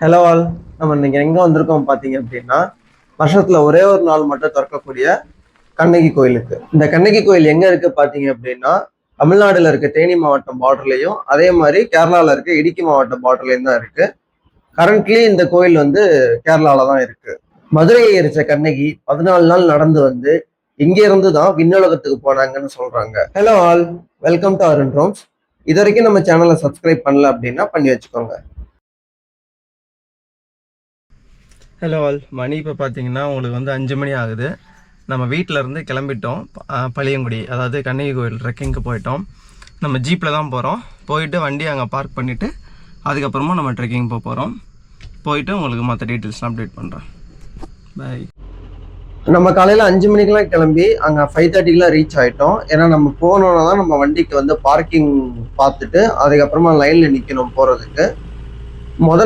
Hello all. நம்ம இன்னைக்கு எங்க வந்திருக்கோம் பார்த்தீங்க அப்படின்னா, வருஷத்துல ஒரே ஒரு நாள் மட்டும் திறக்கக்கூடிய கண்ணகி கோயிலுக்கு. இந்த கண்ணகி கோயில் எங்க இருக்கு பார்த்தீங்க அப்படின்னா, தமிழ்நாடுல இருக்க தேனி மாவட்டம் பார்டர்லயும், அதே மாதிரி கேரளால இருக்க இடுக்கி மாவட்டம் பார்டர்லயும் தான் இருக்கு. கரண்ட்லி இந்த கோயில் வந்து கேரளால தான் இருக்கு. மதுரையை எரிச்ச கண்ணகி 14 நாள் நடந்து வந்து இங்க இருந்து தான் விண்ணுலகத்துக்கு போனாங்கன்னு சொல்றாங்க. Hello all, welcome to Arun ROMs. இது வரைக்கும் நம்ம சேனலை சப்ஸ்கிரைப் பண்ணல அப்படின்னா பண்ணி வச்சுக்கோங்க. ஹலோ ஆல், மணி இப்போ பார்த்தீங்கன்னா உங்களுக்கு வந்து 5 மணி ஆகுது. நம்ம வீட்டில் இருந்து கிளம்பிட்டோம். பழியங்குடி, அதாவது கண்ணகி கோயில் ட்ரெக்கிங்க்கு போயிட்டோம். நம்ம ஜீப்பில் தான் போகிறோம். போயிட்டு வண்டி அங்கே பார்க் பண்ணிவிட்டு அதுக்கப்புறமா நம்ம ட்ரெக்கிங் போகிறோம். போயிட்டு உங்களுக்கு மற்ற டீட்டெயில்ஸ்லாம் அப்டேட் பண்ணுறேன். பாய். நம்ம காலையில் 5 மணிக்கெலாம் கிளம்பி அங்கே 5:30க்கெலாம் ரீச் ஆகிட்டோம். ஏன்னா நம்ம போனோன்னா தான் நம்ம வண்டிக்கு வந்து பார்க்கிங் பார்த்துட்டு அதுக்கப்புறமா லைனில் நிற்கணும் போகிறதுக்கு.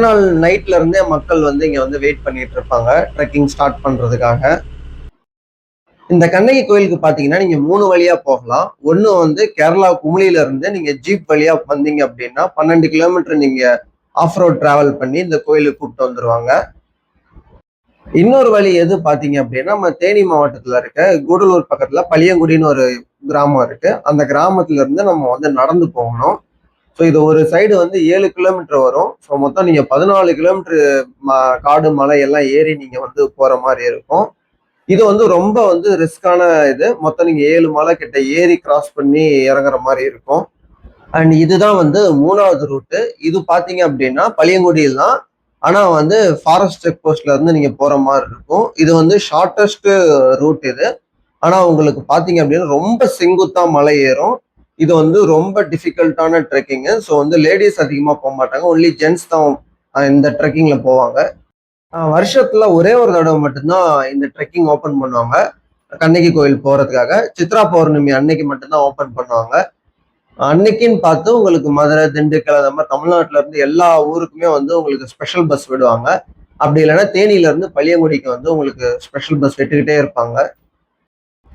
நாள் நைட்ல இருந்தே மக்கள் வந்து இங்க வந்து வெயிட் பண்ணிட்டு இருப்பாங்க ட்ரெக்கிங் ஸ்டார்ட் பண்றதுக்காக. இந்த கண்ணகி கோயிலுக்கு பாத்தீங்கன்னா நீங்க 3 வழியா போகலாம். ஒண்ணு வந்து கேரளா குமுளியில இருந்து நீங்க ஜீப் வழியா வந்தீங்க அப்படின்னா 12 கிலோமீட்டர் நீங்க ஆஃப் ரோட் டிராவல் பண்ணி இந்த கோயிலுக்கு கூப்பிட்டு வந்துருவாங்க. இன்னொரு வழி எது பாத்தீங்க அப்படின்னா நம்ம தேனி மாவட்டத்துல இருக்க கூடலூர் பக்கத்துல பழியங்குடின்னு ஒரு கிராமம் இருக்கு. அந்த கிராமத்துல இருந்து நம்ம வந்து நடந்து போகணும். ஸோ இது ஒரு சைடு வந்து 7 கிலோமீட்டர் வரும். ஸோ மொத்தம் நீங்க 14 கிலோமீட்டர் காடு மலை எல்லாம் ஏறி நீங்க வந்து போற மாதிரி இருக்கும். இது வந்து ரொம்ப வந்து ரிஸ்கான இது. மொத்தம் நீங்க 7 மலை கிட்ட ஏறி கிராஸ் பண்ணி இறங்குற மாதிரி இருக்கும். அண்ட் இதுதான் வந்து 3வது ரூட்டு. இது பாத்தீங்க அப்படின்னா பழியங்குடியில் தான். ஆனா வந்து ஃபாரஸ்ட் செக் போஸ்ட்ல இருந்து நீங்க போற மாதிரி இருக்கும். இது வந்து ஷார்டஸ்ட் ரூட் இது. ஆனா உங்களுக்கு பாத்தீங்க அப்படின்னா ரொம்ப செங்குத்தா மலை ஏறும். இது வந்து ரொம்ப டிஃபிகல்ட்டான ட்ரெக்கிங்கு. ஸோ வந்து லேடிஸ் அதிகமாக போக மாட்டாங்க. ஒன்லி ஜென்ட்ஸ் தான் இந்த ட்ரெக்கிங்ல போவாங்க. வருஷத்துல ஒரே ஒரு தடவை மட்டும்தான் இந்த ட்ரெக்கிங் ஓப்பன் பண்ணுவாங்க. கண்ணகி கோயில் போறதுக்காக சித்ரா பௌர்ணமி அன்னைக்கு மட்டும்தான் ஓப்பன் பண்ணுவாங்க. அன்னைக்குன்னு பார்த்து உங்களுக்கு மதுரை, திண்டுக்கல், அந்த மாதிரி தமிழ்நாட்டுல இருந்து எல்லா ஊருக்குமே வந்து உங்களுக்கு ஸ்பெஷல் பஸ் விடுவாங்க. அப்படி இல்லைன்னா தேனியில இருந்து பழியங்குடிக்கு வந்து உங்களுக்கு ஸ்பெஷல் பஸ் விட்டுக்கிட்டே இருப்பாங்க.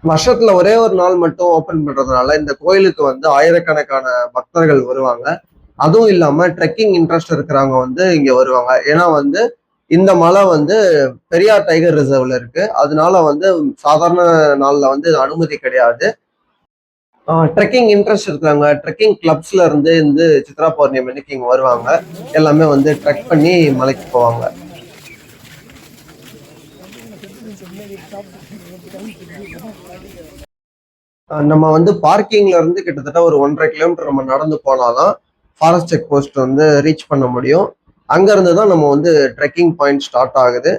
வருஷத்துல ஒரே ஒரு நாள் மட்டும் ஓபன் பண்றதுனால இந்த கோயிலுக்கு வந்து ஆயிரக்கணக்கான பக்தர்கள் வருவாங்க. அதுவும் இல்லாம ட்ரெக்கிங் இன்ட்ரெஸ்ட் இருக்கிறவங்க வந்து இங்க வருவாங்க. ஏன்னா வந்து இந்த மலை வந்து பெரியார் டைகர் ரிசர்வ்ல இருக்கு. அதனால வந்து சாதாரண நாள்ல வந்து அனுமதி கிடையாது. ட்ரெக்கிங் இன்ட்ரெஸ்ட் இருக்கிறவங்க ட்ரெக்கிங் கிளப்ஸ்ல இருந்து இந்த சித்ரா பௌர்ணமி அன்னைக்கு இங்க வருவாங்க. எல்லாமே வந்து ட்ரெக் பண்ணி மலைக்கு போவாங்க. நம்ம வந்து பார்க்கிங்ல இருந்து கிட்டத்தட்ட ஒரு 1.5 கிலோமீட்டர் நம்ம நடந்து போனாதான் ஃபாரஸ்ட் செக் போஸ்ட் வந்து ரீச் பண்ண முடியும். அங்க இருந்து தான் நம்ம வந்து ட்ரெக்கிங் பாயிண்ட் ஸ்டார்ட் ஆகுது.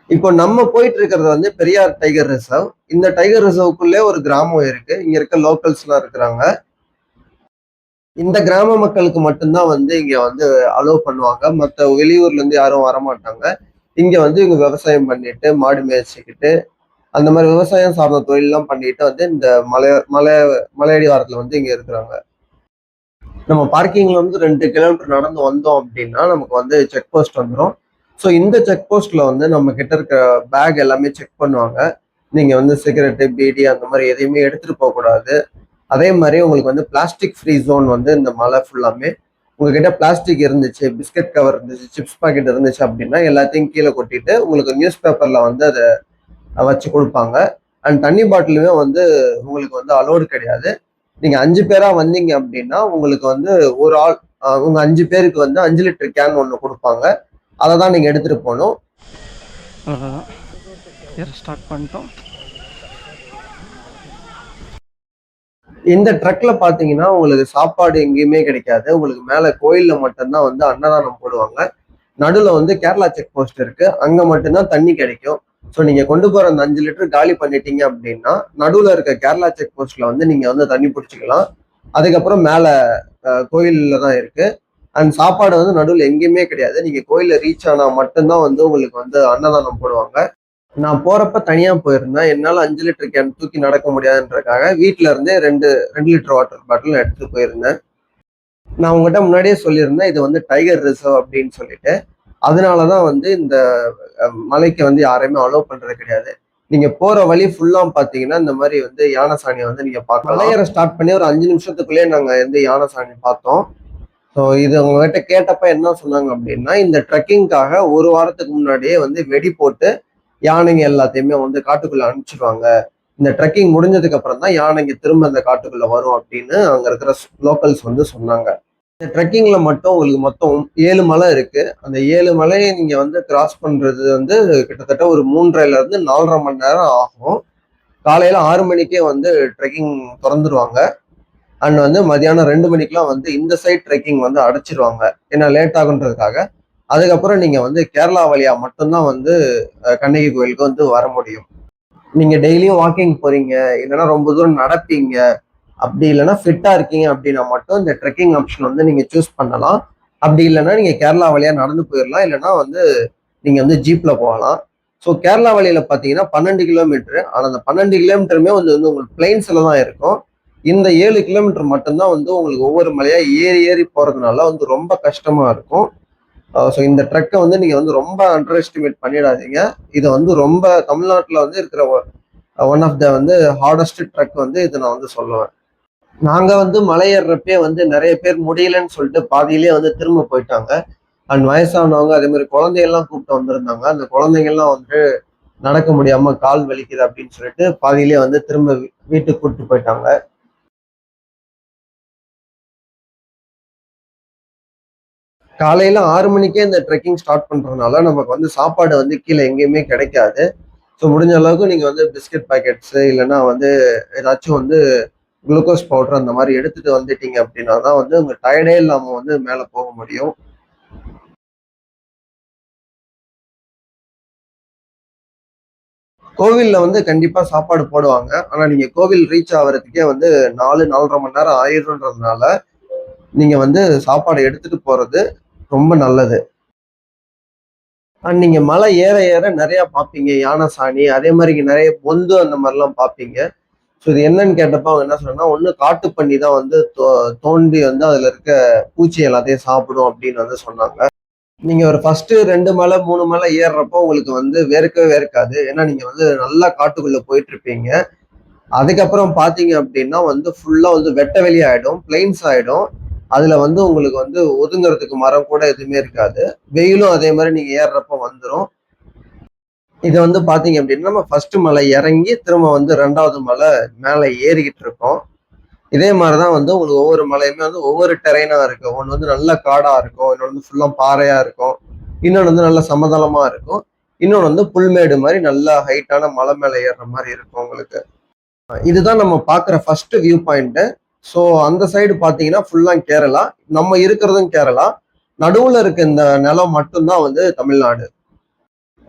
இப்போ நம்ம போயிட்டு இருக்கிறது வந்து பெரியார் டைகர் ரிசர்வ். இந்த டைகர் ரிசர்வுக்குள்ளே ஒரு கிராமம் இருக்கு. இங்க இருக்க லோக்கல்ஸ் எல்லாம் இருக்கிறாங்க. இந்த கிராம மக்களுக்கு மட்டும்தான் வந்து இங்க வந்து அலோவ் பண்ணுவாங்க. மற்ற வெளியூர்ல இருந்து யாரும் வரமாட்டாங்க. இங்க வந்து இவங்க விவசாயம் பண்ணிட்டு மாடு மேய்ச்சிக்கிட்டு அந்த மாதிரி விவசாயம் சார்ந்த தொழிலெல்லாம் பண்ணிட்டு வந்து இந்த மலையடிவாரத்துல வந்து இங்க இருக்கிறாங்க. நம்ம பார்க்கிங்ல வந்து 2 கிலோமீட்டர் நடந்து வந்தோம் அப்படின்னா நமக்கு வந்து செக் போஸ்ட் வந்துடும். ஸோ இந்த செக் போஸ்ட்ல வந்து நம்ம கிட்ட இருக்க பேக் எல்லாமே செக் பண்ணுவாங்க. நீங்க வந்து சிகரெட்டு, பீடி அந்த மாதிரி எதையுமே எடுத்துட்டு போகக்கூடாது. அதே மாதிரி உங்களுக்கு வந்து பிளாஸ்டிக் ஃப்ரீ ஜோன் வந்து இந்த மலை ஃபுல்லாமே. உங்ககிட்ட பிளாஸ்டிக் இருந்துச்சு, பிஸ்கட் கவர் இருந்துச்சு, சிப்ஸ் பாக்கெட் இருந்துச்சு அப்படின்னா எல்லாத்தையும் கீழே கொட்டிட்டு உங்களுக்கு நியூஸ் பேப்பர்ல வந்து அதை வச்சு கொடுப்பாங்க. அண்ட் தண்ணி பாட்டிலுமே வந்து உங்களுக்கு வந்து அலோடு கிடையாது. நீங்க 5 பேரா வந்தீங்க அப்படின்னா உங்களுக்கு வந்து ஒரு ஆள் உங்க 5 பேருக்கு வந்து 5 லிட்டர் கேன் ஒன்று கொடுப்பாங்க. அதை தான் நீங்க எடுத்துட்டு போகணும். ஸ்டார்ட் பண்ணிட்டோம். இந்த ட்ரக்ல பாத்தீங்கன்னா உங்களுக்கு சாப்பாடு எங்கேயுமே கிடைக்காது. உங்களுக்கு மேல கோயில்ல மட்டும்தான் வந்து அன்னதானம் போடுவாங்க. நடுவில் வந்து கேரளா செக் போஸ்ட் இருக்கு. அங்க மட்டும்தான் தண்ணி கிடைக்கும். ஸோ நீங்க கொண்டு போற அந்த 5 லிட்டர் காலி பண்ணிட்டீங்க அப்படின்னா நடுவில் இருக்க கேரளா செக் போஸ்ட்ல வந்து நீங்க வந்து தண்ணி பிடிச்சிக்கலாம். அதுக்கப்புறம் மேல கோயில்ல தான் இருக்கு. அண்ட் சாப்பாடு வந்து நடுவில் எங்கேயுமே கிடையாது. நீங்க கோயில ரீச் ஆனா மட்டும்தான் வந்து உங்களுக்கு வந்து அன்னதானம் போடுவாங்க. நான் போறப்ப தனியா போயிருந்தேன். என்னால 5 லிட்டர் கேன் தூக்கி நடக்க முடியாதுன்றதுக்காக வீட்டுல இருந்தே 2 லிட்டர் வாட்டர் பாட்டில் எடுத்துட்டு போயிருந்தேன். நான் உங்ககிட்ட முன்னாடியே சொல்லியிருந்தேன் இது வந்து டைகர் ரிசர்வ் அப்படின்னு சொல்லிட்டு. அதனாலதான் வந்து இந்த மலைக்கு வந்து யாரையுமே அலோவ் பண்றது கிடையாது. நீங்க போற வழி ஃபுல்லா பாத்தீங்கன்னா இந்த மாதிரி வந்து யானை சாணியை வந்து நீங்க பார்க்கலாம். மலையேற ஸ்டார்ட் பண்ணி ஒரு 5 நிமிஷத்துக்குள்ளேயே நாங்க வந்து யானை சாணி பார்த்தோம். ஸோ இது உங்ககிட்ட கேட்டப்ப என்ன சொன்னாங்க அப்படின்னா, இந்த ட்ரெக்கிங்காக ஒரு வாரத்துக்கு முன்னாடியே வந்து வெடி போட்டு யானைங்க எல்லாத்தையுமே வந்து காட்டுக்குள்ள அனுப்பிச்சிடுவாங்க. இந்த ட்ரெக்கிங் முடிஞ்சதுக்கு அப்புறம் தான் யானைங்க திரும்ப இந்த காட்டுக்குள்ள வரும் அப்படின்னு அங்க இருக்கிற லோக்கல்ஸ் வந்து சொன்னாங்க. இந்த ட்ரெக்கிங்ல மட்டும் உங்களுக்கு மொத்தம் 7 மலை இருக்கு. அந்த 7 மலையை நீங்க வந்து கிராஸ் பண்றது வந்து கிட்டத்தட்ட ஒரு 3:30ல இருந்து 4:30 மணி நேரம் ஆகும். காலையில 6 மணிக்கே வந்து ட்ரெக்கிங் தொறந்துருவாங்க. அண்ட் வந்து மதியானம் 2 மணிக்கெல்லாம் வந்து இந்த சைட் ட்ரெக்கிங் வந்து அடைச்சிருவாங்க. ஏன்னா லேட் ஆகுன்றதுக்காக. அதுக்கப்புறம் நீங்க வந்து கேரளா வழியா மட்டும்தான் வந்து கண்ணகி கோயிலுக்கு வந்து வர முடியும். நீங்க டெய்லியும் வாக்கிங் போறீங்க, இல்லைன்னா ரொம்ப தூரம் நடப்பீங்க, அப்படி இல்லைன்னா ஃபிட்டா இருக்கீங்க அப்படின்னா மட்டும் இந்த ட்ரெக்கிங் ஆப்ஷன் வந்து நீங்க சூஸ் பண்ணலாம். அப்படி இல்லைன்னா நீங்க கேரளா வழியா நடந்து போயிடலாம், இல்லைன்னா வந்து நீங்க வந்து ஜீப்ல போகலாம். ஸோ கேரளா வழியில பார்த்தீங்கன்னா 12 கிலோமீட்டர். ஆனால் அந்த 12 கிலோமீட்டருமே வந்து உங்களுக்கு பிளைன்ஸ்ல தான் இருக்கும். இந்த 7 கிலோமீட்டர் மட்டும்தான் வந்து உங்களுக்கு ஒவ்வொரு மலையா ஏறி ஏறி போறதுனால வந்து ரொம்ப கஷ்டமா இருக்கும். ஸோ இந்த ட்ரெக்கை வந்து நீங்க வந்து ரொம்ப அண்டர் எஸ்டிமேட் பண்ணிடாதீங்க. இதை வந்து ரொம்ப தமிழ்நாட்டில் வந்து இருக்கிற ஒன் ஆஃப் த வந்து ஹார்டஸ்ட் ட்ரெக் வந்து இதை நான் வந்து சொல்லுவேன். நாங்க வந்து மலை ஏறுறப்பே வந்து நிறைய பேர் முடியலன்னு சொல்லிட்டு பாதியிலேயே வந்து திரும்ப போயிட்டாங்க. அண்ட் வயசானவங்க அதே மாதிரி குழந்தையெல்லாம் கூப்பிட்டு வந்திருந்தாங்க. அந்த குழந்தைங்கள்லாம் வந்து நடக்க முடியாம கால் வலிக்குது அப்படின்னு சொல்லிட்டு பாதியிலேயே வந்து திரும்ப வீட்டுக்கு கூப்பிட்டு போயிட்டாங்க. காலையில 6 மணிக்கே இந்த ட்ரெக்கிங் ஸ்டார்ட் பண்றதுனால நமக்கு வந்து சாப்பாடு வந்து கீழே எங்கேயுமே கிடைக்காது. ஸோ முடிஞ்ச அளவுக்கு நீங்க வந்து பிஸ்கட் பாக்கெட்ஸ் இல்லைன்னா வந்து ஏதாச்சும் வந்து குளுக்கோஸ் பவுடர் அந்த மாதிரி எடுத்துட்டு வந்துட்டீங்க அப்படின்னா தான் வந்து உங்க டயர்டே இல்லாம வந்து மேல போக முடியும். கோவில்ல வந்து கண்டிப்பா சாப்பாடு போடுவாங்க. ஆனா நீங்க கோவில் ரீச் ஆகுறதுக்கே வந்து 4-4:30 மணி நேரம் ஆயிருன்றதுனால நீங்க வந்து சாப்பாடு எடுத்துட்டு போறது ரொம்ப நல்லது. அண்ட் நீங்க மலை ஏற ஏற நிறைய பார்ப்பீங்க. யானை சாணி, அதே மாதிரி இங்க நிறைய பொந்து அந்த மாதிரிலாம் பார்ப்பீங்க. ஸோ இது என்னன்னு கேட்டப்ப அவங்க என்ன சொன்னா, ஒண்ணு காட்டு பண்ணி தான் வந்து தோண்டி வந்து அதுல இருக்க பூச்சி எல்லாத்தையும் சாப்பிடும் அப்படின்னு வந்து சொன்னாங்க. நீங்க ஒரு ஃபர்ஸ்ட் 2 மலை 3 மலை ஏறுறப்போ உங்களுக்கு வந்து வேர்க்கவே வேர்க்காது. ஏன்னா நீங்க வந்து நல்லா காட்டுக்குள்ள போயிட்டு இருப்பீங்க. அதுக்கப்புறம் பாத்தீங்க அப்படின்னா வந்து ஃபுல்லா வந்து வெட்ட வெளி ஆயிடும், பிளைன்ஸ் ஆயிடும். அதுல வந்து உங்களுக்கு வந்து ஒதுங்கிறதுக்கு மரம் கூட எதுவுமே இருக்காது. வெயிலும் அதே மாதிரி நீங்க ஏறுறப்ப வந்துடும். இது வந்து பாத்தீங்க அப்படின்னா நம்ம ஃபர்ஸ்ட் மலை இறங்கி திரும்ப வந்து 2வது மலை மேல ஏறிக்கிட்டு இருக்கோம். இதே மாதிரிதான் வந்து உங்களுக்கு ஒவ்வொரு மலையுமே வந்து ஒவ்வொரு டெரைனா இருக்கு. ஒன்று வந்து நல்ல காடா இருக்கும், இன்னொன்று வந்து ஃபுல்லா பாறையா இருக்கும், இன்னொன்று வந்து நல்ல சமதளமா இருக்கும், இன்னொன்று வந்து புல்மேடு மாதிரி நல்லா ஹைட்டான மலை மேல ஏறுற மாதிரி இருக்கும் உங்களுக்கு. இதுதான் நம்ம பாக்குற ஃபர்ஸ்ட் வியூ பாயிண்ட். ஸோ அந்த சைடு பாத்தீங்கன்னா ஃபுல்லா கேரளா, நம்ம இருக்கிறதும் கேரளா. நடுவுல இருக்க இந்த நிலம் மட்டும்தான் வந்து தமிழ்நாடு.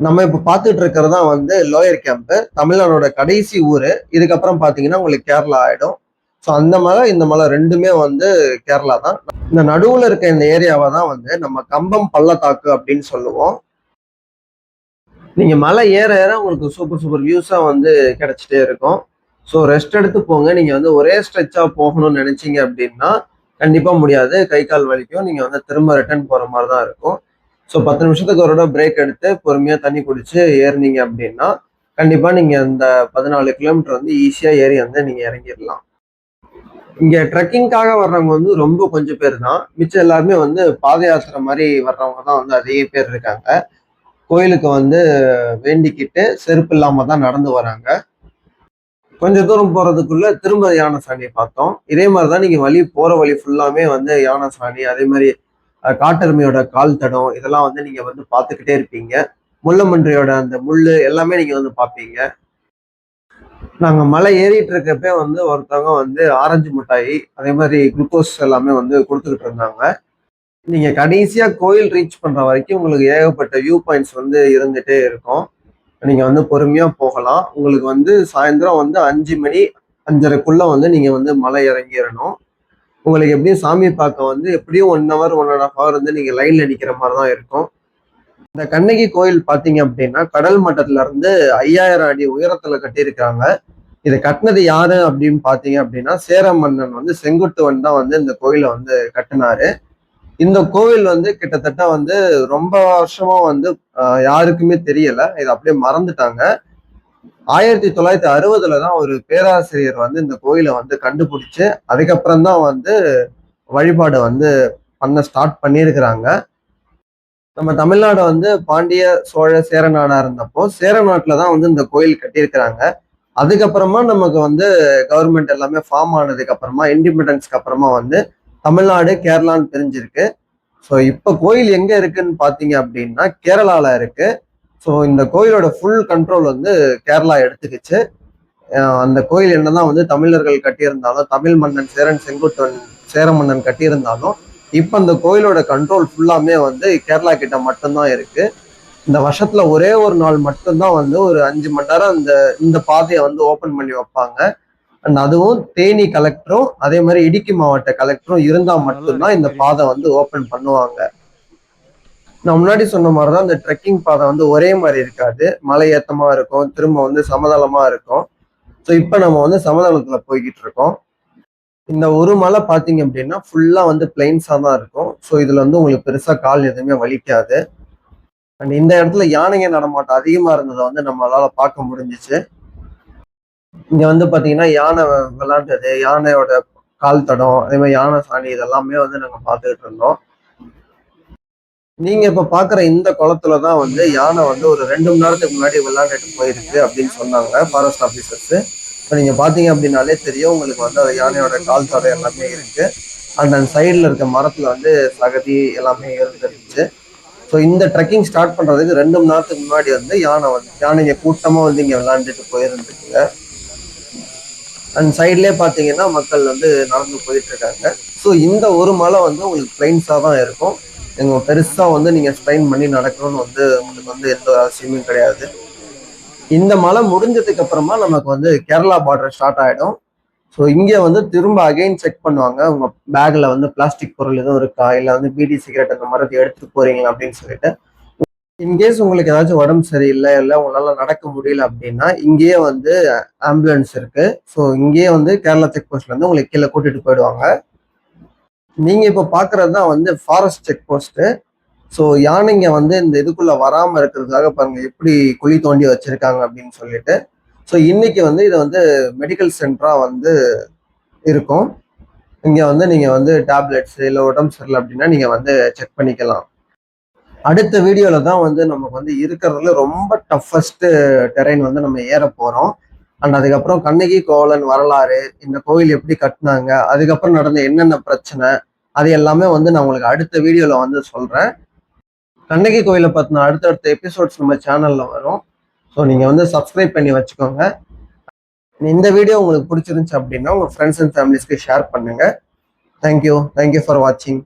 நம்ம இப்ப பாத்துட்டு இருக்கிறதா வந்து லோயர் கேம்ப், தமிழ்நாடோட கடைசி ஊரு. இதுக்கப்புறம் பாத்தீங்கன்னா உங்களுக்கு கேரளா ஆயிடும். ஸோ அந்த மலை இந்த மலை ரெண்டுமே வந்து கேரளா தான். இந்த நடுவுல இருக்க இந்த ஏரியாவை தான் வந்து நம்ம கம்பம் பள்ளத்தாக்கு அப்படின்னு சொல்லுவோம். நீங்க மலை ஏற ஏற உங்களுக்கு சூப்பர் சூப்பர் வியூஸா வந்து கிடைச்சிட்டே இருக்கும். ஸோ ரெஸ்ட் எடுத்து போங்க. நீங்க வந்து ஒரே ஸ்ட்ரெச்சா போகணும்னு நினைச்சீங்க அப்படின்னா கண்டிப்பா முடியாது. கை கால் வலிக்கும். நீங்க வந்து திரும்ப ரிட்டர்ன் போற மாதிரி தான் இருக்கும். ஸோ 10 நிமிஷத்துக்கு ஒரு பிரேக் எடுத்து பொறுமையா தண்ணி குடிச்சு ஏறினீங்க அப்படின்னா கண்டிப்பா நீங்க அந்த 14 கிலோமீட்டர் வந்து ஈஸியா ஏறி வந்து நீங்க இறங்கிடலாம். இங்க ட்ரெக்கிங்காக வர்றவங்க வந்து ரொம்ப கொஞ்சம் பேர் தான். மிச்சம் எல்லாருமே வந்து பாத யாத்திரை மாதிரி வர்றவங்க தான் வந்து அதிக பேர் இருக்காங்க. கோயிலுக்கு வந்து வேண்டிக்கிட்டு செருப்பு இல்லாம தான் நடந்து வராங்க. கொஞ்சம் தூரம் போறதுக்குள்ள திரும்ப யானை சாணியை பார்த்தோம். இதே மாதிரிதான் நீங்க போற வழி ஃபுல்லாமே வந்து யானை சாணி, அதே மாதிரி காட்டெருமையோட கால் தடம் இதெல்லாம் வந்து நீங்க வந்து பார்த்துக்கிட்டே இருப்பீங்க. முள்ளம்பன்றியோட அந்த முள்ளு எல்லாமே நீங்க வந்து பார்ப்பீங்க. நாங்க மலை ஏறிட்டு இருக்கப்பே வந்து ஒருத்தவங்க வந்து ஆரஞ்சு மிட்டாய் அதே மாதிரி குளுக்கோஸ் எல்லாமே வந்து கொடுத்துக்கிட்டு இருந்தாங்க. நீங்க கடைசியா கோயில் ரீச் பண்ற வரைக்கும் உங்களுக்கு ஏகப்பட்ட வியூ பாயிண்ட்ஸ் வந்து இருந்துட்டே இருக்கும். நீங்க வந்து பொறுமையா போகலாம். உங்களுக்கு வந்து சாயந்தரம் வந்து 5 மணி 5:30க்குள்ள வந்து நீங்க வந்து மலை இறங்கிடணும். உங்களுக்கு எப்படியும் சாமி பார்க்க வந்து எப்படியும் 1 ஹவர் 1.5 ஹவர் வந்து நீங்க லைன்ல நிக்கிற மாதிரி தான் இருக்கும். இந்த கண்ணகி கோயில் பாத்தீங்க அப்படின்னா கடல் மட்டத்துல இருந்து 5000 அடி உயரத்துல கட்டியிருக்காங்க. இதை கட்டினது யாரு அப்படின்னு பாத்தீங்க அப்படின்னா சேர மன்னன் வந்து செங்குட்டுவன் தான் வந்து இந்த கோயிலை வந்து கட்டினாரு. இந்த கோவில் வந்து கிட்டத்தட்ட வந்து ரொம்ப வருஷமா வந்து யாருக்குமே தெரியல. இதை அப்படியே மறந்துட்டாங்க. 1960ல தான் ஒரு பேராசிரியர் வந்து இந்த கோயிலை வந்து கண்டுபிடிச்சு அதுக்கப்புறம் தான் வந்து வழிபாடு வந்து பண்ண ஸ்டார்ட் பண்ணியிருக்கிறாங்க. நம்ம தமிழ்நாடு வந்து பாண்டிய சோழ சேர நாடா இருந்தப்போ சேர நாட்டுல தான் வந்து இந்த கோயில் கட்டியிருக்கிறாங்க. அதுக்கப்புறமா நமக்கு வந்து கவர்மெண்ட் எல்லாமே ஃபார்ம் ஆனதுக்கு அப்புறமா இண்டிபெண்டன்ஸ்க்கு அப்புறமா வந்து தமிழ்நாடு கேரளான்னு பிரிஞ்சிருக்கு. ஸோ இப்போ கோயில் எங்க இருக்குன்னு பாத்தீங்க அப்படின்னா கேரளால இருக்கு. ஸோ இந்த கோயிலோட ஃபுல் கண்ட்ரோல் வந்து கேரளா எடுத்துக்கிச்சு. அந்த கோயில் என்னதான் வந்து தமிழர்கள் கட்டியிருந்தாலும், தமிழ் மன்னன் சேரன் செங்குட்டுவன் சேர மன்னன் கட்டியிருந்தாலும், இப்ப அந்த கோயிலோட கண்ட்ரோல் ஃபுல்லாமே வந்து கேரளா கிட்ட மட்டும்தான் இருக்கு. இந்த வருஷத்துல ஒரே ஒரு நாள் மட்டும்தான் வந்து ஒரு 5 மணி நேரம் இந்த பாதையை வந்து ஓபன் பண்ணி வைப்பாங்க. அண்ட் அதுவும் தேனி கலெக்டரும் அதே மாதிரி இடுக்கி மாவட்ட கலெக்டரும் இருந்தா மட்டும்தான் இந்த பாதை வந்து ஓபன் பண்ணுவாங்க. நான் முன்னாடி சொன்ன மாதிரிதான் இந்த ட்ரெக்கிங் பாதை வந்து ஒரே மாதிரி இருக்காது. மலை ஏத்தமா இருக்கும், திரும்ப வந்து சமதளமா இருக்கும். ஸோ இப்போ நம்ம வந்து சமதளத்துல போய்கிட்டு இருக்கோம். இந்த ஒரு மலை பார்த்தீங்க அப்படின்னா ஃபுல்லா வந்து பிளைன்ஸா தான் இருக்கும். ஸோ இதுல வந்து உங்களுக்கு பெருசா கால் எதுவுமே வலிக்காது. அண்ட் இந்த இடத்துல யானைங்க நடமாட்டம் அதிகமா இருந்ததை வந்து நம்மளால பார்க்க முடிஞ்சிச்சு. இங்க வந்து பாத்தீங்கன்னா யானை விளையாண்டது, யானையோட கால் தடம், அதே மாதிரி யானை சாணி இதெல்லாமே வந்து நாங்க பார்த்துக்கிட்டு இருந்தோம். நீங்க இப்ப பாக்குற இந்த குளத்துலதான் வந்து யானை வந்து ஒரு 2 மணி நேரத்துக்கு முன்னாடி விளையாண்டுட்டு போயிருக்கு அப்படின்னு சொன்னாங்க ஃபாரஸ்ட் ஆபீசர்ஸ். இப்போ நீங்க பாத்தீங்க அப்படின்னாலே தெரியும் உங்களுக்கு வந்து அது யானையோட கால் தடம் எல்லாமே இருக்கு. அந்த சைடுல இருக்க மரத்துல வந்து சகதி எல்லாமே இருந்துருச்சு. ஸோ இந்த ட்ரெக்கிங் ஸ்டார்ட் பண்றதுக்கு 2 மணி நேரத்துக்கு முன்னாடி வந்து யானைங்க கூட்டமா வந்து இங்க விளையாண்டுட்டு போயிருந்துருக்குங்க. அண்ட் சைட்லயே பாத்தீங்கன்னா மக்கள் வந்து நடந்து போயிட்டு இருக்காங்க. ஸோ இந்த ஒரு மலை வந்து உங்களுக்கு பிளைன்ஸா தான் இருக்கும். எங்க பெருசா வந்து நீங்க ஸ்ட்ரெயின் பண்ணி நடக்கணும்னு வந்து உங்களுக்கு வந்து எந்த ஒரு அவசியமும் கிடையாது. இந்த மலை முடிஞ்சதுக்கு அப்புறமா நமக்கு வந்து கேரளா பார்டர் ஸ்டார்ட் ஆயிடும். ஸோ இங்க வந்து திரும்ப அகைன் செக் பண்ணுவாங்க உங்க பேக்ல வந்து பிளாஸ்டிக் பொருள் எதுவும் இருக்கா, இல்ல வந்து பீடி சிகரெட் அந்த மாதிரி எடுத்துட்டு போறீங்களா அப்படின்னு சொல்லிட்டு. இன்கேஸ் உங்களுக்கு ஏதாச்சும் உடம்பு சரியில்லை, இல்லை உங்களால நடக்க முடியல அப்படின்னா இங்கேயே வந்து ஆம்புலன்ஸ் இருக்கு. ஸோ இங்கேயே வந்து கேரளா செக் போஸ்ட்ல இருந்து உங்களுக்கு கீழே கூட்டிட்டு போயிடுவாங்க. நீங்க இப்ப பாக்குறது தான் வந்து ஃபாரஸ்ட் செக் போஸ்ட். ஸோ யானைங்க வந்து இந்த இதுக்குள்ள வராம இருக்கிறதுக்காக பாருங்க எப்படி குழி தோண்டி வச்சிருக்காங்க அப்படின்னு சொல்லிட்டு. ஸோ இன்னைக்கு வந்து இது வந்து மெடிக்கல் சென்டரா வந்து இருக்கும். இங்க வந்து நீங்க வந்து டேப்லெட்ஸ் இல்லை உடம்பு சரியில்லை அப்படின்னா நீங்க வந்து செக் பண்ணிக்கலாம். அடுத்த வீடியோல தான் வந்து நமக்கு வந்து இருக்கிறதுல ரொம்ப டஃபஸ்ட் டெரைன் வந்து நம்ம ஏற போறோம். அண்ட் அதுக்கப்புறம் கண்ணகி கோவலன் வரலாறு, இந்த கோவில் எப்படி கட்டினாங்க, அதுக்கப்புறம் நடந்த என்னென்ன பிரச்சனை, அது எல்லாமே வந்து நான் உங்களுக்கு அடுத்த வீடியோல வந்து சொல்றேன். கண்ணகி கோயிலை பத்தின அடுத்தடுத்த எபிசோட்ஸ் நம்ம சேனல்ல வரும். ஸோ நீங்க வந்து சப்ஸ்கிரைப் பண்ணி வச்சுக்கோங்க. இந்த வீடியோ உங்களுக்கு பிடிச்சிருந்துச்சு அப்படின்னா உங்க ஃப்ரெண்ட்ஸ் அண்ட் ஃபேமிலிஸ்க்கு ஷேர் பண்ணுங்க. தேங்க்யூ ஃபார் வாட்சிங்.